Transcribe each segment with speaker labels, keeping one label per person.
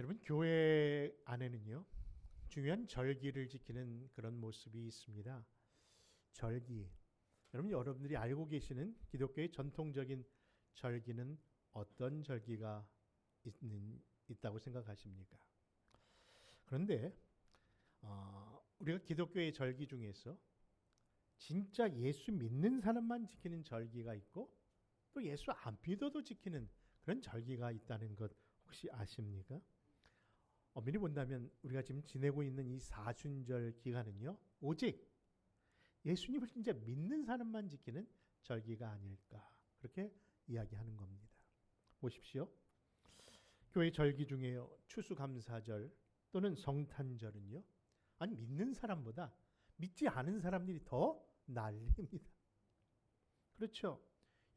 Speaker 1: 여러분, 교회 안에는요, 중요한 절기를 지키는 그런 모습이 있습니다. 절기. 여러분들이 알고 계시는 기독교의 전통적인 절기는 어떤 절기가 있다고 생각하십니까? 그런데 우리가 기독교의 절기 중에서 진짜 예수 믿는 사람만 지키는 절기가 있고 또 예수 안 믿어도 지키는 그런 절기가 있다는 것 혹시 아십니까? 엄밀히 본다면 우리가 지금 지내고 있는 이 사순절 기간은요, 오직 예수님을 진짜 믿는 사람만 지키는 절기가 아닐까, 그렇게 이야기하는 겁니다. 보십시오. 교회 절기 중에요, 추수감사절 또는 성탄절은요, 아니 믿는 사람보다 믿지 않은 사람들이 더 난리입니다. 그렇죠?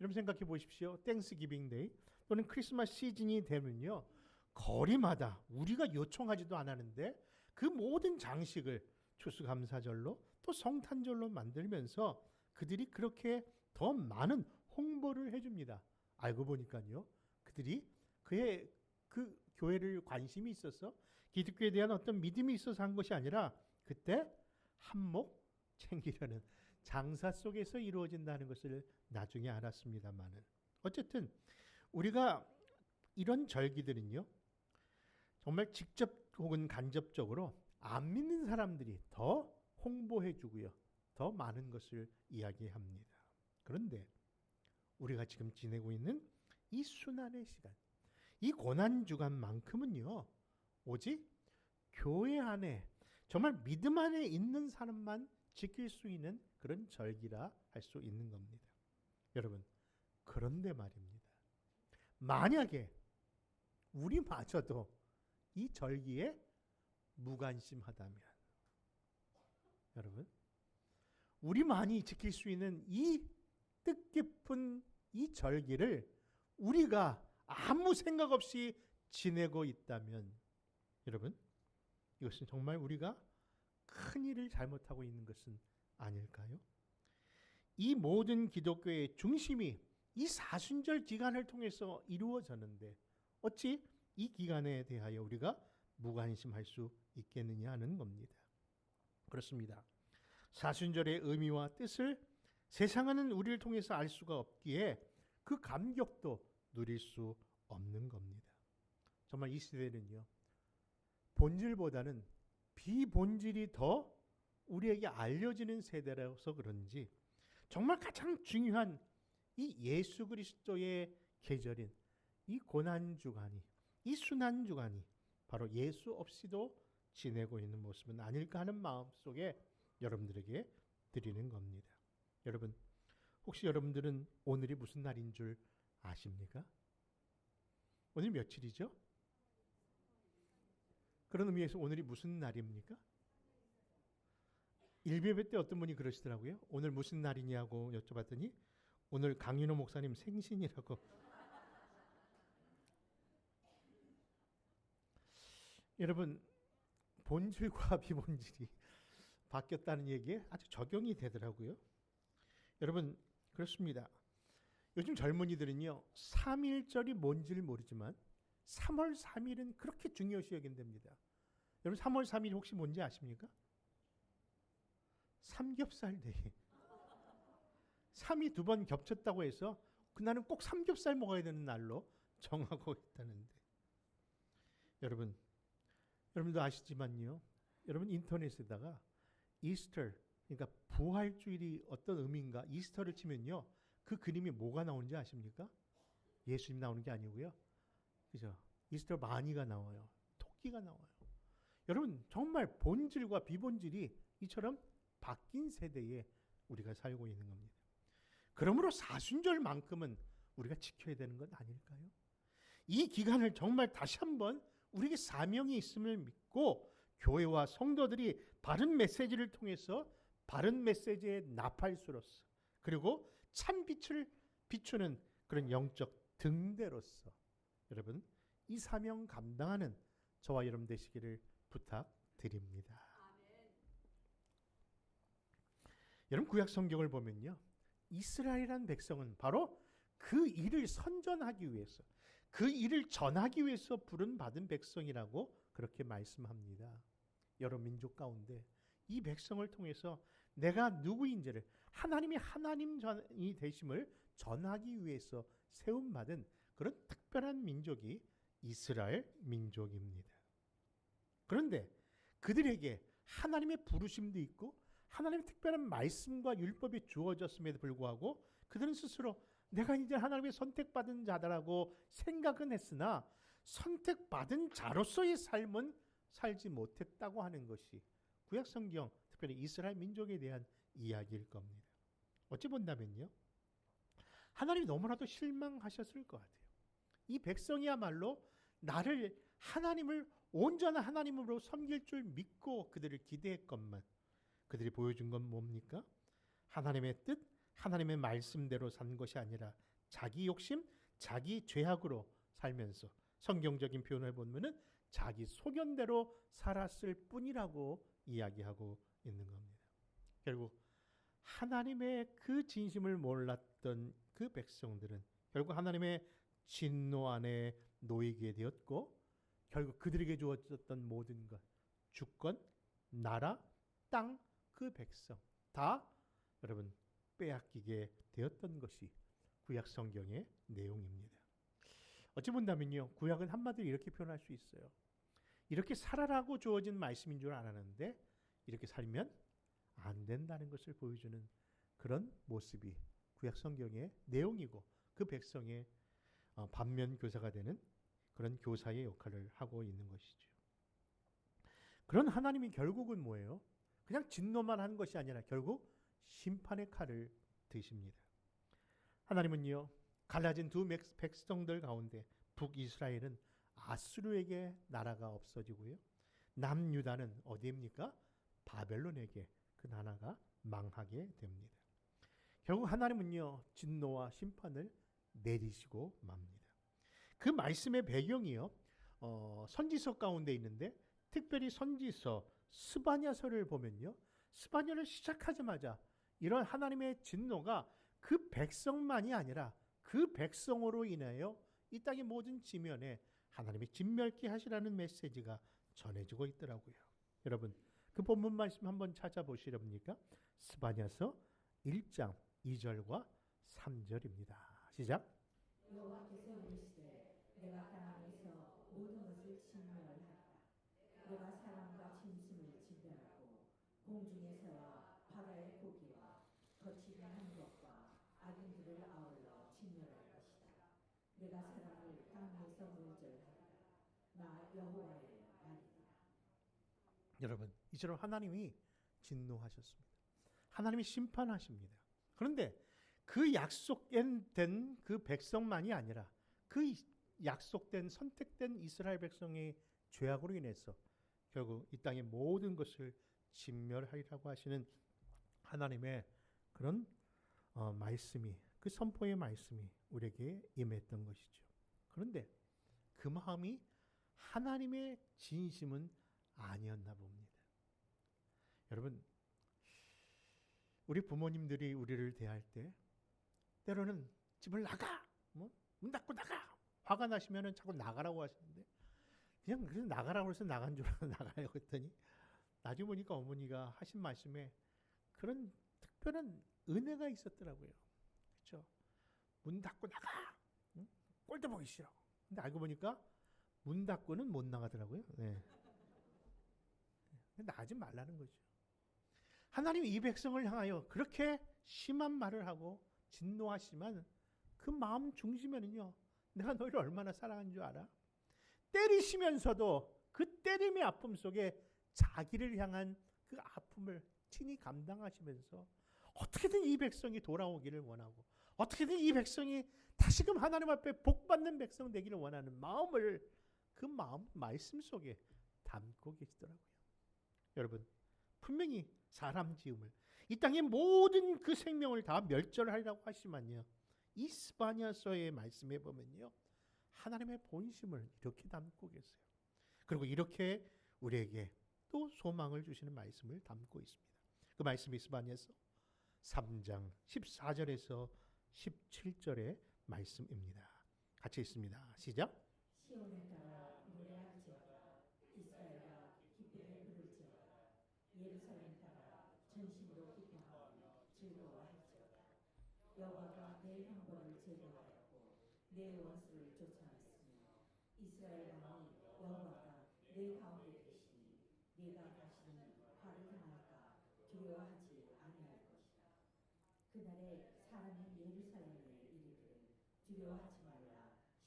Speaker 1: 여러분 생각해 보십시오. 땡스기빙 데이 또는 크리스마스 시즌이 되면요, 거리마다 우리가 요청하지도 않았는데 그 모든 장식을 추수감사절로 또 성탄절로 만들면서 그들이 그렇게 더 많은 홍보를 해줍니다. 알고 보니까요, 그들이 그 교회를 관심이 있어서 기독교에 대한 어떤 믿음이 있어서 한 것이 아니라 그때 한몫 챙기려는 장사 속에서 이루어진다는 것을 나중에 알았습니다만은, 어쨌든 우리가 이런 절기들은요, 정말 직접 혹은 간접적으로 안 믿는 사람들이 더 홍보해 주고요, 더 많은 것을 이야기합니다. 그런데 우리가 지금 지내고 있는 이 순환의 시간, 이 고난주간만큼은요, 오직 교회 안에 정말 믿음 안에 있는 사람만 지킬 수 있는 그런 절기라 할 수 있는 겁니다. 여러분, 그런데 말입니다, 만약에 우리마저도 이 절기에 무관심하다면, 여러분, 우리만이 지킬 수 있는 이 뜻깊은 이 절기를 우리가 아무 생각 없이 지내고 있다면, 여러분, 이것은 정말 우리가 큰 일을 잘못하고 있는 것은 아닐까요? 이 모든 기독교의 중심이 이 사순절 기간을 통해서 이루어졌는데 어찌 이 기간에 대하여 우리가 무관심할 수 있겠느냐 하는 겁니다. 그렇습니다. 사순절의 의미와 뜻을 세상은 우리를 통해서 알 수가 없기에 그 감격도 누릴 수 없는 겁니다. 정말 이 시대는요, 본질보다는 비본질이 더 우리에게 알려지는 세대라서 그런지 정말 가장 중요한 이 예수 그리스도의 계절인 이 고난주간이, 이 순환주간이 바로 예수 없이도 지내고 있는 모습은 아닐까 하는 마음속에 여러분들에게 드리는 겁니다. 여러분, 혹시 여러분들은 오늘이 무슨 날인 줄 아십니까? 오늘 며칠이죠? 그런 의미에서 오늘이 무슨 날입니까? 일베베 때 어떤 분이 그러시더라고요. 오늘 무슨 날이냐고 여쭤봤더니 오늘 강윤호 목사님 생신이라고. 여러분, 본질과 비본질이 바뀌었다는 얘기에 아주 적용이 되더라고요. 여러분, 그렇습니다. 요즘 젊은이들은요, 3.1절이 뭔지를 모르지만 3월 3일은 그렇게 중요시 여긴답니다. 여러분, 3월 3일 혹시 뭔지 아십니까? 삼겹살 데이. 3이 두 번 겹쳤다고 해서 그날은 꼭 삼겹살 먹어야 되는 날로 정하고 있다는데, 여러분도 아시지만요, 여러분 인터넷에다가 이스터, 그러니까 부활주일이 어떤 의미인가, 이스터를 치면요, 그 그림이 뭐가 나오는지 아십니까? 예수님 나오는 게 아니고요, 그죠? 이스터 마니가 나와요. 토끼가 나와요. 여러분, 정말 본질과 비본질이 이처럼 바뀐 세대에 우리가 살고 있는 겁니다. 그러므로 사순절만큼은 우리가 지켜야 되는 것 아닐까요? 이 기간을 정말 다시 한번 우리에게 사명이 있음을 믿고 교회와 성도들이 바른 메시지를 통해서 바른 메시지의 나팔수로서, 그리고 참 빛을 비추는 그런 영적 등대로서 여러분, 이 사명 감당하는 저와 여러분 되시기를 부탁드립니다. 아멘. 여러분, 구약 성경을 보면요, 이스라엘이라는 백성은 바로 그 일을 선전하기 위해서, 그 일을 전하기 위해서 부른 받은 백성이라고 그렇게 말씀합니다. 여러 민족 가운데 이 백성을 통해서 내가 누구인지를 하나님이 하나님이 되심을 전하기 위해서 세움받은 그런 특별한 민족이 이스라엘 민족입니다. 그런데 그들에게 하나님의 부르심도 있고 하나님의 특별한 말씀과 율법이 주어졌음에도 불구하고 그들은 스스로 내가 이제 하나님의 선택받은 자다라고 생각은 했으나 선택받은 자로서의 삶은 살지 못했다고 하는 것이 구약 성경, 특별히 이스라엘 민족에 대한 이야기일 겁니다. 어찌 본다면요, 하나님이 너무나도 실망하셨을 것 같아요. 이 백성이야말로 나를 하나님을 온전한 하나님으로 섬길 줄 믿고 그들을 기대했건만 그들이 보여준 건 뭡니까? 하나님의 뜻, 하나님의 말씀대로 산 것이 아니라 자기 욕심, 자기 죄악으로 살면서 성경적인 표현을 보면은 자기 소견대로 살았을 뿐이라고 이야기하고 있는 겁니다. 결국 하나님의 그 진심을 몰랐던 그 백성들은 결국 하나님의 진노 안에 놓이게 되었고 결국 그들에게 주어졌던 모든 것, 주권, 나라, 땅, 그 백성 다 여러분 빼앗기게 되었던 것이 구약 성경의 내용입니다. 어찌 본다면요, 구약은 한마디로 이렇게 표현할 수 있어요. 이렇게 살아라고 주어진 말씀인 줄 알았는데 이렇게 살면 안 된다는 것을 보여주는 그런 모습이 구약 성경의 내용이고 그 백성의 반면 교사가 되는 그런 교사의 역할을 하고 있는 것이죠. 그런 하나님이 결국은 뭐예요? 그냥 진노만 하는 것이 아니라 결국 심판의 칼을 드십니다. 하나님은요, 갈라진 두 백성들 가운데 북이스라엘은 아수르에게 나라가 없어지고요, 남유다는 어디입니까? 바벨론에게 그 나라가 망하게 됩니다. 결국 하나님은요, 진노와 심판을 내리시고 맙니다. 그 말씀의 배경이요, 선지서 가운데 있는데 특별히 선지서 스바냐서를 보면요, 스바냐를 시작하자마자 이런 하나님의 진노가 그 백성만이 아니라 그 백성으로 인하여 이 땅의 모든 지면에 하나님의 진멸케 하시라는 메시지가 전해지고 있더라고요. 여러분, 그 본문 말씀 한번 찾아보시렵니까? 스바냐서 1장 2절과 3절입니다. 시작.
Speaker 2: 여호와께서 이르시되 내가 땅에서 모든 것을 진멸하리라. 내가 사람과 짐승을 진멸하고 공중에서와 바다의 고기와 거칠게 한 것과 악인들을 아울러 진멸할 것이다. 내가 사람을 땅 위에서 멸절하리라. 나 여호와의 말이니라.
Speaker 1: 여러분, 이처럼 하나님이 진노하셨습니다. 하나님이 심판하십니다. 그런데 그 약속된 그 백성만이 아니라 그 약속된 선택된 이스라엘 백성의 죄악으로 인해서 결국 이 땅의 모든 것을 진멸하리라고 하시는 하나님의 그런 말씀이, 그 선포의 말씀이 우리에게 임했던 것이죠. 그런데 그 마음이 하나님의 진심은 아니었나 봅니다. 여러분, 우리 부모님들이 우리를 대할 때 때로는 집을 나가, 문 닫고 나가, 화가 나시면은 자꾸 나가라고 하시는데 그냥 그래서 나가라고 해서 나간 줄 알고 나가요. 그랬더니 나중에 보니까 어머니가 하신 말씀에 그런 특별한 은혜가 있었더라고요. 그렇죠? 문 닫고 나가, 응? 꼴도 보기 싫어. 근데 알고 보니까 문 닫고는 못 나가더라고요. 네. 나가지 말라는 거죠. 하나님이 이 백성을 향하여 그렇게 심한 말을 하고 진노하시지만 그 마음 중심에는요, 내가 너희를 얼마나 사랑하는 줄 알아? 때리시면서도 그 때림의 아픔 속에 자기를 향한 그 아픔을 친히 감당하시면서 어떻게든 이 백성이 돌아오기를 원하고 어떻게든 이 백성이 다시금 하나님 앞에 복받는 백성 되기를 원하는 마음을, 그 마음 말씀 속에 담고 계시더라고요. 여러분, 분명히 사람 지음을, 이 땅의 모든 그 생명을 다 멸절하리라고 하시면요, 이 스바냐서의 말씀에 보면요, 하나님의 본심을 이렇게 담고 계세요. 그리고 이렇게 우리에게 또 소망을 주시는 말씀을 담고 있습니다. 그 말씀이 스바냐서 3장 14절에서 17절의 말씀입니다. 같이 있습니다. 시작.
Speaker 2: 시온에 따라 노래할지어다. 이스라엘아 기쁘게 부를지어다. 예루살렘 따라 전심으로 기뻐하며 즐거워할지어다. 여호와가 내 형벌을 제거하였고 내 원수를 쫓아냈으며 이스라엘 왕이 여호와가 내 가운데 계시니 네가 다시는 화를 당할까 두려워하지 아니할 것이라. 그날에 사람이 예루살렘에 이르기를 두려워하지 말라.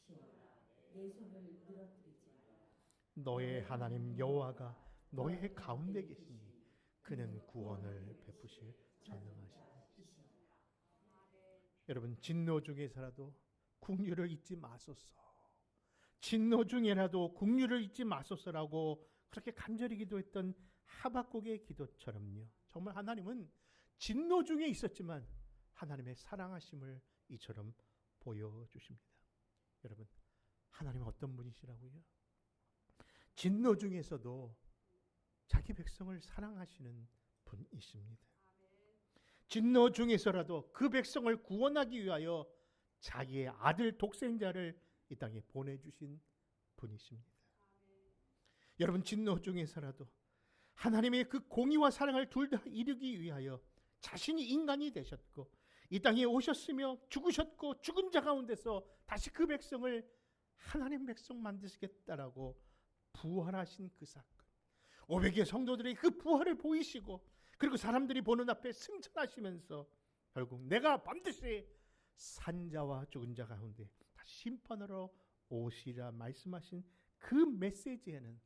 Speaker 2: 시온아 내 손을 늘어뜨리지 말라.
Speaker 1: 너의 하나님 여호와가 너의 가운데 계시니 그는 구원을 베푸실 전능하시니. 여러분, 진노 중에서라도 국류를 잊지 마소서. 진노 중에라도 국류를 잊지 마소서라고 그렇게 간절히 기도했던 하박국의 기도처럼요. 정말 하나님은 진노 중에 있었지만 하나님의 사랑하심을 이처럼 보여주십니다. 여러분, 하나님은 어떤 분이시라고요? 진노 중에서도 자기 백성을 사랑하시는 분이십니다. 진노 중에서라도 그 백성을 구원하기 위하여 자기의 아들 독생자를 이 땅에 보내주신 분이십니다. 여러분, 진노 중에서라도 하나님의 그 공의와 사랑을 둘 다 이루기 위하여 자신이 인간이 되셨고 이 땅에 오셨으며 죽으셨고 죽은 자 가운데서 다시 그 백성을 하나님 백성 만드시겠다라고 부활하신 그 사건, 500의 성도들의 그 부활을 보이시고 그리고 사람들이 보는 앞에 승천하시면서 결국 내가 반드시 산자와 죽은 자 가운데 다시 심판하러 오시리라 말씀하신 그 메시지에는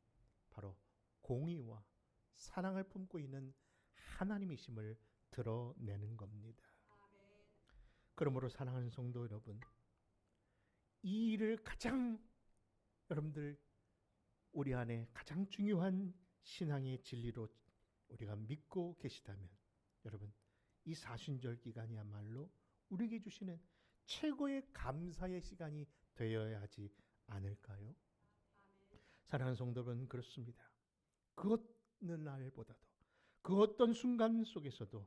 Speaker 1: 바로 공의와 사랑을 품고 있는 하나님이심을 드러내는 겁니다. 그러므로 사랑하는 성도 여러분, 이 일을 가장 여러분들 우리 안에 가장 중요한 신앙의 진리로 우리가 믿고 계시다면 여러분, 이 사순절 기간이야말로 우리에게 주시는 최고의 감사의 시간이 되어야 하지 않을까요? 사랑하는 성도 여러분, 그렇습니다. 그 어느 날보다도 그 어떤 순간 속에서도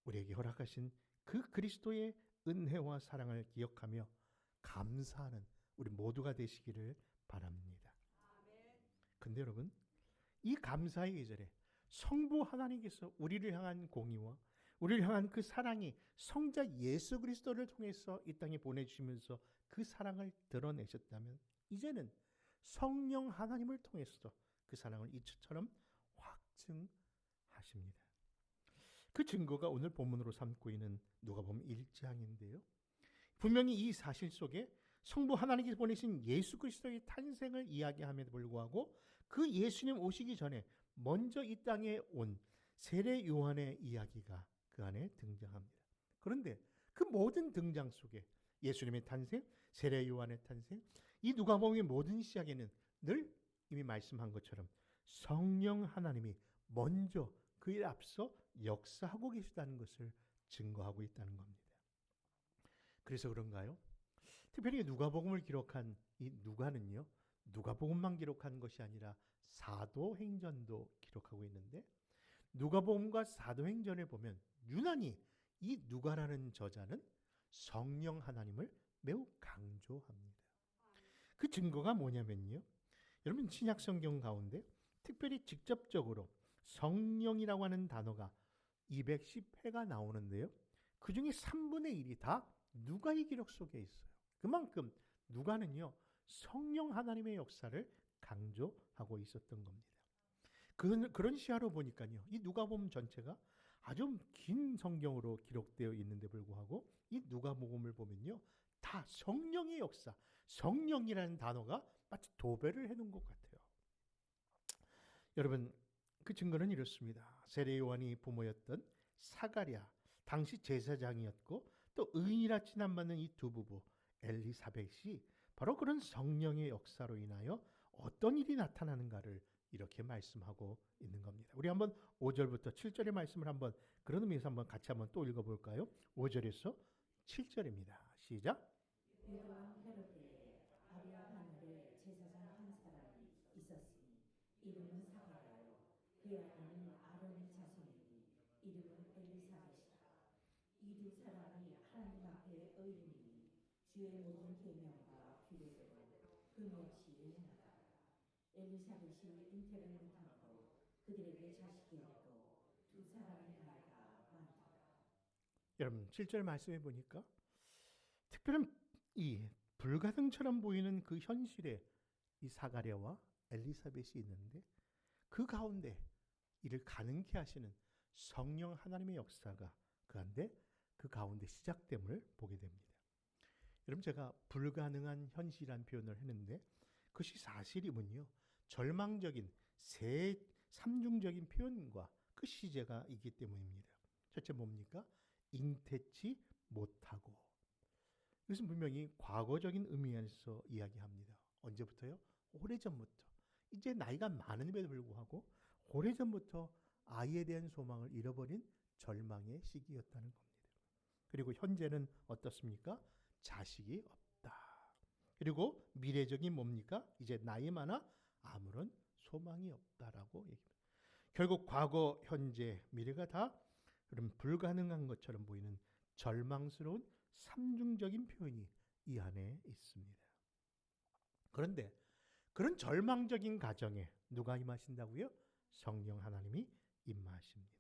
Speaker 1: 우리에게 허락하신 그 그리스도의 은혜와 사랑을 기억하며 감사하는 우리 모두가 되시기를 바랍니다. 근데 여러분, 이 감사의 계절에 성부 하나님께서 우리를 향한 공의와 우리를 향한 그 사랑이 성자 예수 그리스도를 통해서 이 땅에 보내주시면서 그 사랑을 드러내셨다면 이제는 성령 하나님을 통해서도 그 사랑을 이처럼 확증하십니다. 그 증거가 오늘 본문으로 삼고 있는 누가복음 1장인데요. 분명히 이 사실 속에 성부 하나님께서 보내신 예수 그리스도의 탄생을 이야기함에도 불구하고 그 예수님 오시기 전에 먼저 이 땅에 온 세례 요한의 이야기가 그 안에 등장합니다. 그런데 그 모든 등장 속에 예수님의 탄생, 세례 요한의 탄생, 이 누가복음의 모든 시작에는 늘 이미 말씀한 것처럼 성령 하나님이 먼저 그에 앞서 역사하고 계시다는 것을 증거하고 있다는 겁니다. 그래서 그런가요? 특별히 누가복음을 기록한 이 누가는요, 누가복음만 기록한 것이 아니라 사도행전도 기록하고 있는데 누가복음과 사도행전을 보면 유난히 이 누가라는 저자는 성령 하나님을 매우 강조합니다. 그 증거가 뭐냐면요, 여러분 신약 성경 가운데 특별히 직접적으로 성령이라고 하는 단어가 210회가 나오는데요, 그 중에 3분의 1이 다 누가의 기록 속에 있어요. 그만큼 누가는요 성령 하나님의 역사를 강조하고 있었던 겁니다. 그런 시야로 보니까요, 이 누가복음 전체가 아주 긴 성경으로 기록되어 있는데 불구하고 이 누가복음을 보면요 다 성령의 역사, 성령이라는 단어가 마치 도배를 해놓은 것 같아요. 여러분, 그 증거는 이렇습니다. 세례 요한이 부모였던 사가랴, 당시 제사장이었고 또 의인이라 칭함받는 이 두 부부 엘리사벳이 바로 그런 성령의 역사로 인하여 어떤 일이 나타나는가를 이렇게 말씀하고 있는 겁니다. 우리 한번 5절부터 7절의 말씀을 한번 그런 의미에서 한번 같이 한번 또 읽어볼까요? 5절에서 7절입니다. 시작.
Speaker 2: 유다왕 헤롯에 아비야 하늘에 제사장 한 사람이 있었으니 이름은 사가랴요. 그의 아내는 아론의 자손이니 이름은 엘리사벳이라. 이 두 사람이 하나님 앞에 의인이니 주의 모든 계명과 기록으로 금없이 나가라. 엘리사벳이 잉태를 못하고 그들에게 자식이 없고 두 사람의 나이가 많더라.
Speaker 1: 여러분 7절 말씀해 보니까 특별한 이 불가능처럼 보이는 그 현실에 이 사가랴와 엘리사벳이 있는데 그 가운데 이를 가능케 하시는 성령 하나님의 역사가 그 가운데 시작됨을 보게 됩니다. 여러분 제가 불가능한 현실이란 표현을 했는데 그것이 사실이면요. 절망적인 삼중적인 표현과 그 시제가 있기 때문입니다. 첫째 뭡니까? 잉태치 못하고. 이것은 분명히 과거적인 의미에서 이야기합니다. 언제부터요? 오래전부터. 이제 나이가 많음에도 불구하고 오래전부터 아이에 대한 소망을 잃어버린 절망의 시기였다는 겁니다. 그리고 현재는 어떻습니까? 자식이 없다. 그리고 미래적인 뭡니까? 이제 나이 많아 아무런 소망이 없다라고 얘기합니다. 결국 과거, 현재, 미래가 다 그럼 불가능한 것처럼 보이는 절망스러운 삼중적인 표현이 이 안에 있습니다. 그런데 그런 절망적인 가정에 누가 임하신다고요? 성령 하나님이 임하십니다.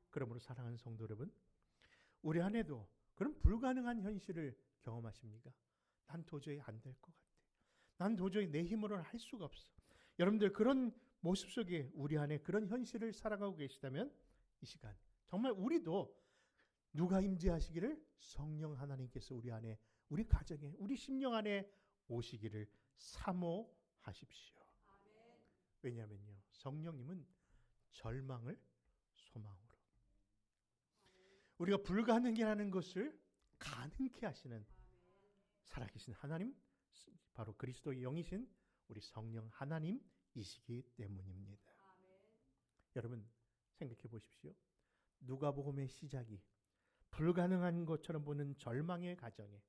Speaker 1: 그러므로 사랑하는 성도 여러분, 우리 안에도 그런 불가능한 현실을 경험하십니까? 난 도저히 안 될 것 같아. 난 도저히 내 힘으로는 할 수가 없어. 여러분들 그런 모습 속에 우리 안에 그런 현실을 살아가고 계시다면 이 시간 정말 우리도 누가 임재하시기를 성령 하나님께서 우리 안에, 우리 가정에, 우리 심령 안에 오시기를 사모하십시오. 왜냐하면요, 성령님은 절망을 소망으로, 우리가 불가능이라는 것을 가능케 하시는 살아계신 하나님, 바로 그리스도의 영이신 우리 성령 하나님이시기 때문입니다. 여러분 생각해 보십시오. 누가복음의 시작이 불가능한 것처럼 보는 절망의 가정에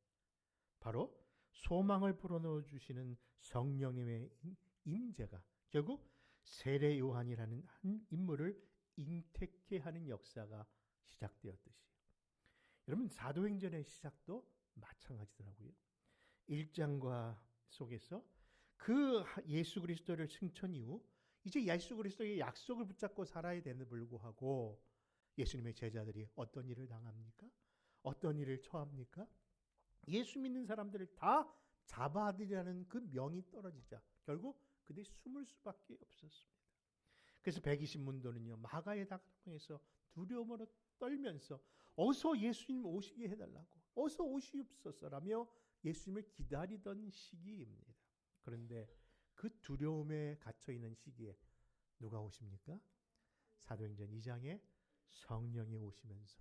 Speaker 1: 바로 소망을 불어넣어 주시는 성령님의 임재가 결국 세례 요한이라는 한 인물을 잉태케 하는 역사가 시작되었듯이, 여러분 사도행전의 시작도 마찬가지더라고요. 1장과 속에서 그 예수 그리스도를 승천 이후 이제 예수 그리스도의 약속을 붙잡고 살아야 되는데 불구하고 예수님의 제자들이 어떤 일을 당합니까? 어떤 일을 처합니까? 예수 믿는 사람들을 다 잡아들이라는 그 명이 떨어지자 결국 그들이 숨을 수밖에 없었습니다. 그래서 120문도는요 마가의 다방에서 두려움으로 떨면서 어서 예수님 오시게 해달라고, 어서 오시옵소서라며 예수님을 기다리던 시기입니다. 그런데 그 두려움에 갇혀있는 시기에 누가 오십니까? 사도행전 2장에 성령이 오시면서,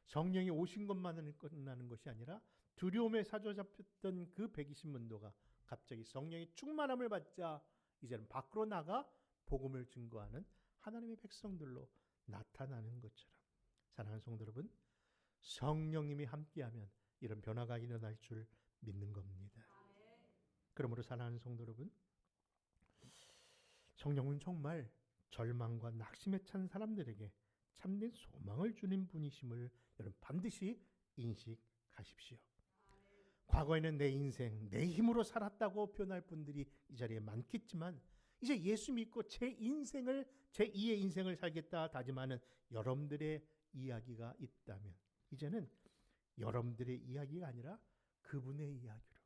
Speaker 1: 성령이 오신 것만은 끝나는 것이 아니라 두려움에 사로잡혔던 그 120문도가 갑자기 성령의 충만함을 받자 이제는 밖으로 나가 복음을 증거하는 하나님의 백성들로 나타나는 것처럼, 사랑하는 성도 여러분, 성령님이 함께하면 이런 변화가 일어날 줄 믿는 겁니다. 그러므로 사랑하는 성도 여러분, 성령은 정말 절망과 낙심에 찬 사람들에게 참된 소망을 주는 분이심을 여러분 반드시 인식하십시오. 과거에는 내 인생, 내 힘으로 살았다고 표현할 분들이 이 자리에 많겠지만 이제 예수 믿고 제 인생을, 제 2의 인생을 살겠다 다짐하는 여러분들의 이야기가 있다면 이제는 여러분들의 이야기가 아니라 그분의 이야기로,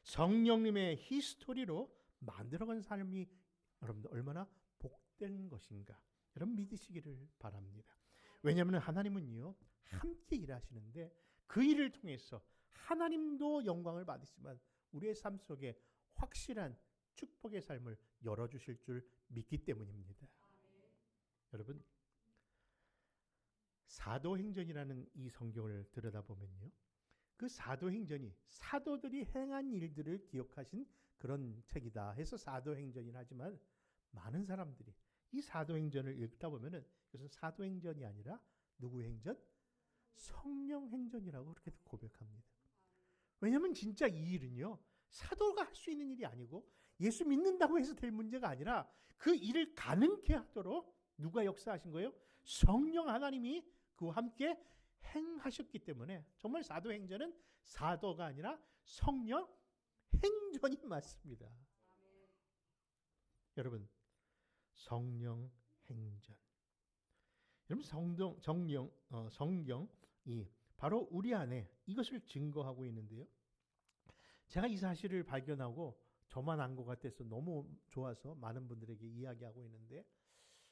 Speaker 1: 성령님의 히스토리로 만들어간 삶이 여러분들 얼마나 복된 것인가 여러분 믿으시기를 바랍니다. 왜냐하면 하나님은요 함께 일하시는데 그 일을 통해서 하나님도 영광을 받으시지만 우리의 삶 속에 확실한 축복의 삶을 열어주실 줄 믿기 때문입니다. 여러분 사도행전이라는 이 성경을 들여다보면요, 그 사도행전이 사도들이 행한 일들을 기억하신 그런 책이다 해서 사도행전이라 하지만 많은 사람들이 이 사도행전을 읽다 보면은 이것은 사도행전이 아니라 누구의 행전? 성령 행전이라고 그렇게 고백합니다. 왜냐하면 진짜 이 일은요 사도가 할 수 있는 일이 아니고 예수 믿는다고 해서 될 문제가 아니라 그 일을 가능케 하도록 누가 역사하신 거예요? 성령 하나님이 그와 함께 행하셨기 때문에 정말 사도행전은 사도가 아니라 성령 행전이 맞습니다. 여러분, 성령 행전. 여러분, 성경이 바로 우리 안에 이것을 증거하고 있는데요. 제가 이 사실을 발견하고 저만 안 것 같아서 너무 좋아서 많은 분들에게 이야기하고 있는데,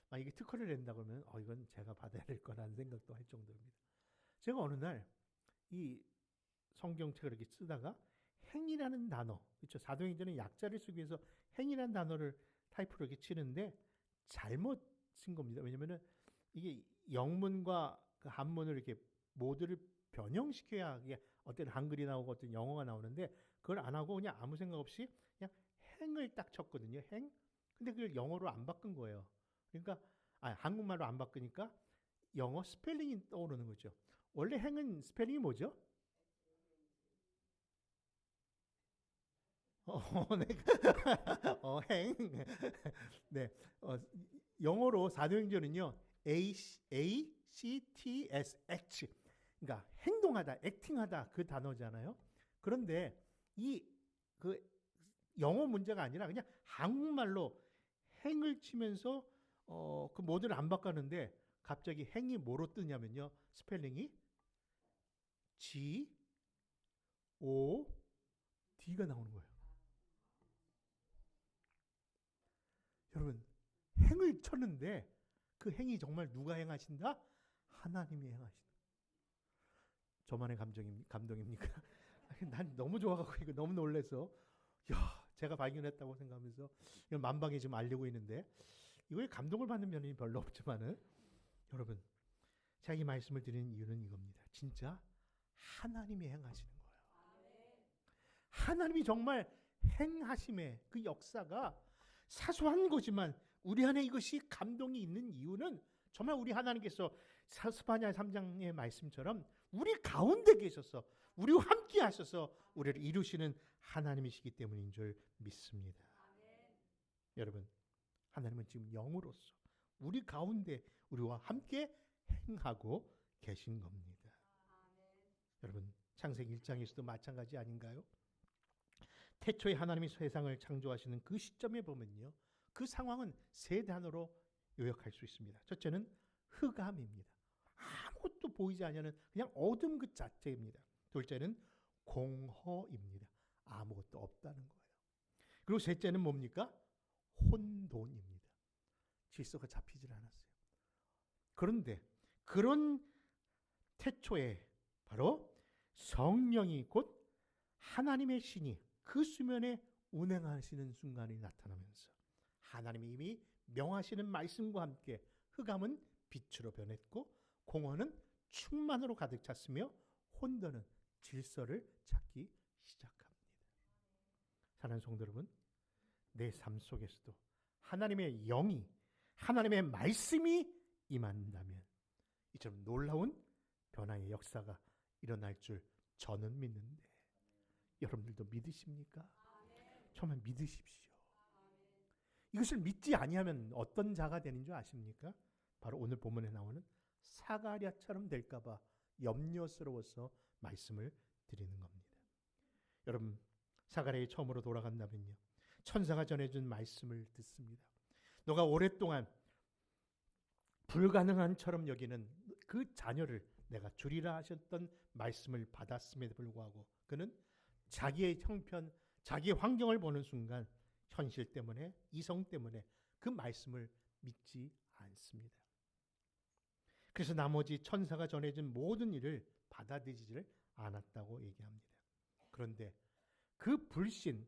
Speaker 1: 만약에 특허를 낸다 그러면 이건 제가 받아야 될 거라는 생각도 할 정도입니다. 제가 어느 날 이 성경책을 이렇게 쓰다가 행이라는 단어, 그렇죠? 사도행전의 약자를 쓰기 위해서 행이라는 단어를 타이프로 이렇게 치는데 잘못 쓴 겁니다. 왜냐면은 이게 영문과 그 한문을 이렇게 모두를 변형시켜야 이게 어떤 한글이 나오고 어떤 영어가 나오는데, 그걸 안 하고 그냥 아무 생각 없이 그냥 행을 딱 쳤거든요. 행. 근데 그걸 영어로 안 바꾼 거예요. 그러니까 한국말로 안 바꾸니까 영어 스펠링이 떠오르는 거죠. 원래 행은 스펠링이 뭐죠? 네. 행. 네. 영어로 사도행전은요. ACTS, act. 그러니까 행동하다, 액팅하다 그 단어잖아요. 그런데 이 그 영어 문제가 아니라 그냥 한국말로 행을 치면서 그 모드를 안 바꿨는데 갑자기 행이 뭐로 뜨냐면요. 스펠링이 G O D가 나오는 거예요. 여러분, 행을 쳤는데 그 행이 정말 누가 행하신다? 하나님이 행하신다. 저만의 감동입니까? 난 너무 좋아가고 이거 너무 놀라서 제가 발견했다고 생각하면서 이건 만방에 지금 알리고 있는데, 이거에 감동을 받는 면이 별로 없지만은, 여러분, 제가 이 말씀을 드리는 이유는 이겁니다. 진짜 하나님이 행하시는 거예요. 하나님이 정말 행하심의 그 역사가 사소한 거지만 우리 안에 이것이 감동이 있는 이유는 정말 우리 하나님께서 스바냐 3장의 말씀처럼 우리 가운데 계셔서 우리와 함께 하셔서 우리를 이루시는 하나님이시기 때문인 줄 믿습니다. 여러분, 하나님은 지금 영으로서 우리 가운데 우리와 함께 행하고 계신 겁니다. 여러분, 창세기 1장에서도 마찬가지 아닌가요? 태초에 하나님이 세상을 창조하시는 그 시점에 보면요, 그 상황은 세 단어로 요약할 수 있습니다. 첫째는 흑암입니다. 아무것도 보이지 않는 그냥 어둠 그 자체입니다. 둘째는 공허입니다. 아무것도 없다는 거예요. 그리고 셋째는 뭡니까? 혼돈입니다. 질서가 잡히질 않았어요. 그런데 그런 태초에 바로 성령이 곧 하나님의 신이 그 수면에 운행하시는 순간이 나타나면서 하나님이 이미 명하시는 말씀과 함께 흑암은 빛으로 변했고 공허는 충만으로 가득 찼으며 혼돈은 질서를 찾기 시작합니다. 사랑하는 성도 여러분, 내 삶 속에서도 하나님의 영이, 하나님의 말씀이 임한다면 이처럼 놀라운 변화의 역사가 일어날 줄 저는 믿는데, 여러분들도 믿으십니까? 정말 믿으십시오. 이것을 믿지 아니하면 어떤 자가 되는 줄 아십니까? 바로 오늘 본문에 나오는 사가랴처럼 될까봐 염려스러워서 말씀을 드리는 겁니다. 여러분, 사가랴에 처음으로 돌아간다면요, 천사가 전해준 말씀을 듣습니다. 너가 오랫동안 불가능한처럼 여기는 그 자녀를 내가 주리라 하셨던 말씀을 받았음에도 불구하고 그는 자기의 형편, 자기의 환경을 보는 순간 현실 때문에, 이성 때문에 그 말씀을 믿지 않습니다. 그래서 나머지 천사가 전해준 모든 일을 받아들이지를 않았다고 얘기합니다. 그런데 그 불신,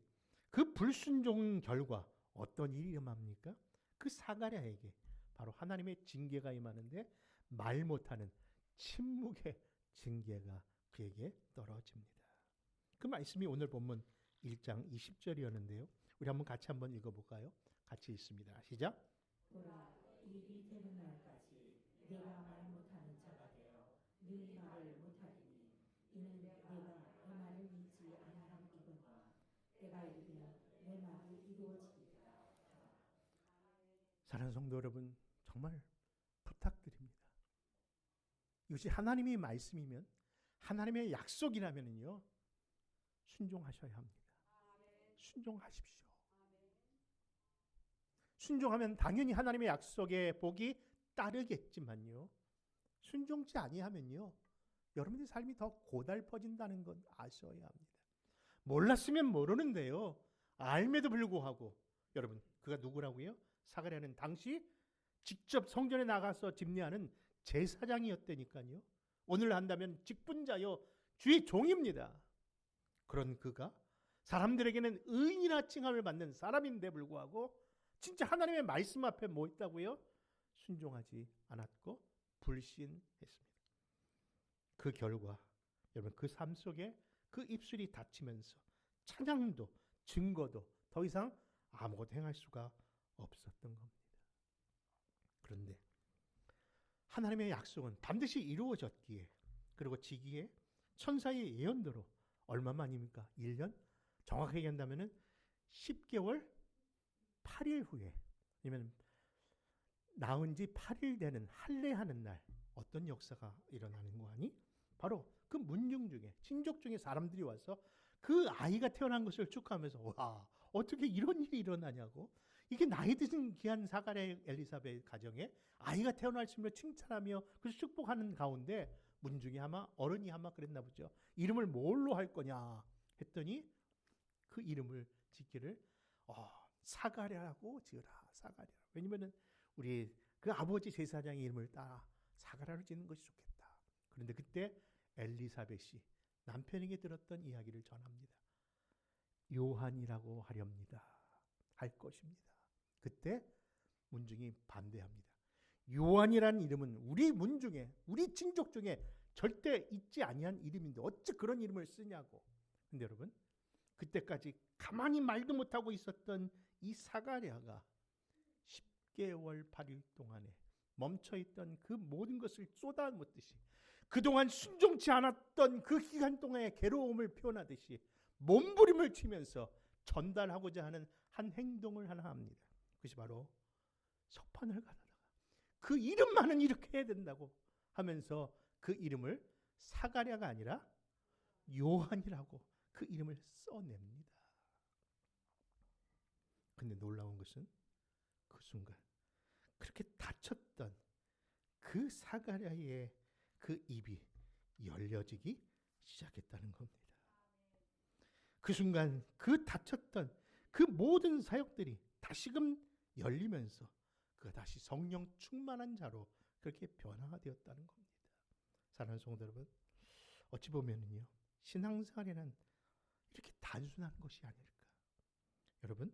Speaker 1: 그 불순종 결과 어떤 일이 임합니까? 그 사가랴에게 바로 하나님의 징계가 임하는데 말 못하는 침묵의 징계가 그에게 떨어집니다. 그 말씀이 오늘 본문 1장 20절이었는데요. 우리 같이 한번 읽어볼까요? 같이 읽습니다. 시작.
Speaker 2: 보라, 일이 되는 날까지 내가 말 못하는 자가 되어 네 말을 못하리니 이는 내가 내 말을 믿지 아니함이거니와 때가 이르면 내 말이 이루어지리라 하라.
Speaker 1: 사랑하는 성도 여러분, 정말 부탁드립니다. 이것이 하나님의 말씀이면, 하나님의 약속이라면요, 순종하셔야 합니다. 순종하십시오. 순종하면 당연히 하나님의 약속의 복이 따르겠지만요. 순종치 아니하면요. 여러분의 삶이 더 고달퍼진다는 건 아셔야 합니다. 몰랐으면 모르는데요. 알매도 불구하고 여러분 그가 누구라고요? 사가랴는 당시 직접 성전에 나가서 집례하는 제사장이었다니까요. 오늘 한다면 직분자요 주의 종입니다. 그런 그가 사람들에게는 의인이라 칭함을 받는 사람인데 불구하고 진짜 하나님의 말씀 앞에 뭐 있다고요? 순종하지 않았고 불신했습니다. 그 결과 여러분 그 삶 속에 그 입술이 닫히면서 찬양도 증거도 더 이상 아무것도 행할 수가 없었던 겁니다. 그런데 하나님의 약속은 반드시 이루어졌기에 그리고 지기에 천사의 예언대로 얼마만입니까? 1년? 정확하게 얘기한다면 10개월 8일 후에 아니면 낳은 지 8일 되는 할례하는 날 어떤 역사가 일어나는 거 아니? 바로 그 문중 중에 친족 중에 사람들이 와서 그 아이가 태어난 것을 축하하면서 와 어떻게 이런 일이 일어나냐고 이게 나이 드신 귀한 사가랴 엘리사벳 가정에 아이가 태어날 수 있는 칭찬하며 그래서 축복하는 가운데 문중이 아마 어른이 아마 그랬나 보죠. 이름을 뭘로 할 거냐 했더니 그 이름을 짓기를 사가랴라고 지으라 사가랴. 왜냐면은 우리 그 아버지 제사장의 이름을 따라 사가랴로 짓는 것이 좋겠다. 그런데 그때 엘리사벳이 남편에게 들었던 이야기를 전합니다. 요한이라고 하렵니다. 할 것입니다. 그때 문중이 반대합니다. 요한이라는 이름은 우리 문중에 우리 친족 중에 절대 있지 아니한 이름인데 어찌 그런 이름을 쓰냐고. 근데 여러분 그때까지 가만히 말도 못하고 있었던 이 사가랴가 10개월 8일 동안에 멈춰있던 그 모든 것을 쏟아붓듯이 그동안 순종치 않았던 그 기간 동안의 괴로움을 표현하듯이 몸부림을 치면서 전달하고자 하는 한 행동을 하나 합니다. 그것이 바로 석판을 가다가 그 이름만은 이렇게 해야 된다고 하면서 그 이름을 사가랴가 아니라 요한이라고 그 이름을 써냅니다. 근데 놀라운 것은 그 순간 그렇게 다쳤던 그 사가랴의 그 입이 열려지기 시작했다는 겁니다. 그 순간 그 다쳤던 그 모든 사역들이 다시금 열리면서 그가 다시 성령 충만한 자로 그렇게 변화가 되었다는 겁니다. 사랑하는 성도 여러분, 어찌 보면은요 신앙생활에는 이렇게 단순한 것이 아닐까. 여러분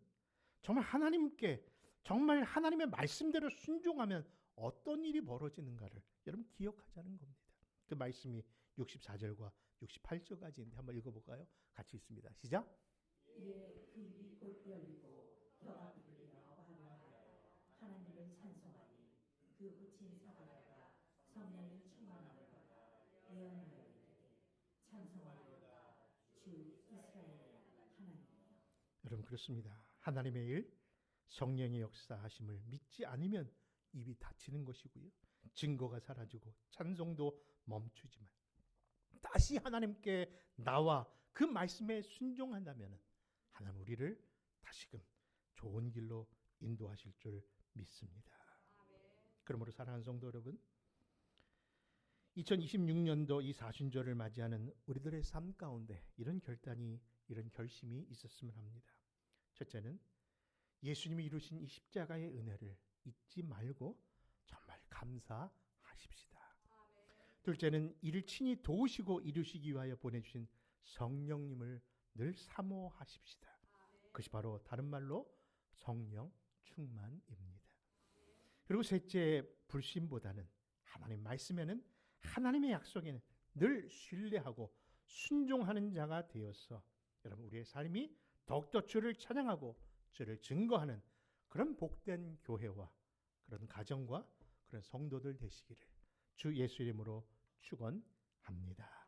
Speaker 1: 정말 하나님께 정말 하나님의 말씀대로 순종하면 어떤 일이 벌어지는가를 여러분 기억하자는 겁니다. 그 말씀이 64절과 68절까지 있는데 한번 읽어볼까요? 같이 읽습니다. 시작.
Speaker 2: 이에 그 입이 곧 열리고 혀가 부들려 발음하여 하나님을 찬송하니 그 붙인 사가랴가 성령이 충만하였다가 예언하여 이르되 찬송하리로다 주 이스라엘의 하나님이여.
Speaker 1: 여러분 그렇습니다. 하나님의 일 성령의 역사하심을 믿지 않으면 입이 닫히는 것이고요. 증거가 사라지고 찬송도 멈추지만 다시 하나님께 나와 그 말씀에 순종한다면 하나님 우리를 다시금 좋은 길로 인도하실 줄 믿습니다. 그러므로 사랑하는 성도 여러분 2026년도 이 사순절을 맞이하는 우리들의 삶 가운데 이런 결단이 이런 결심이 있었으면 합니다. 첫째는 예수님이 이루신 이 십자가의 은혜를 잊지 말고 정말 감사하십시다. 둘째는 이를 친히 도우시고 이루시기 위하여 보내주신 성령님을 늘 사모하십시다. 그것이 바로 다른 말로 성령 충만입니다. 그리고 셋째 불신보다는 하나님 말씀에는 하나님의 약속에는 늘 신뢰하고 순종하는 자가 되어서 여러분 우리의 삶이 더욱더 주를 찬양하고 주를 증거하는 그런 복된 교회와 그런 가정과 그런 성도들 되시기를 주 예수 이름으로 축원합니다.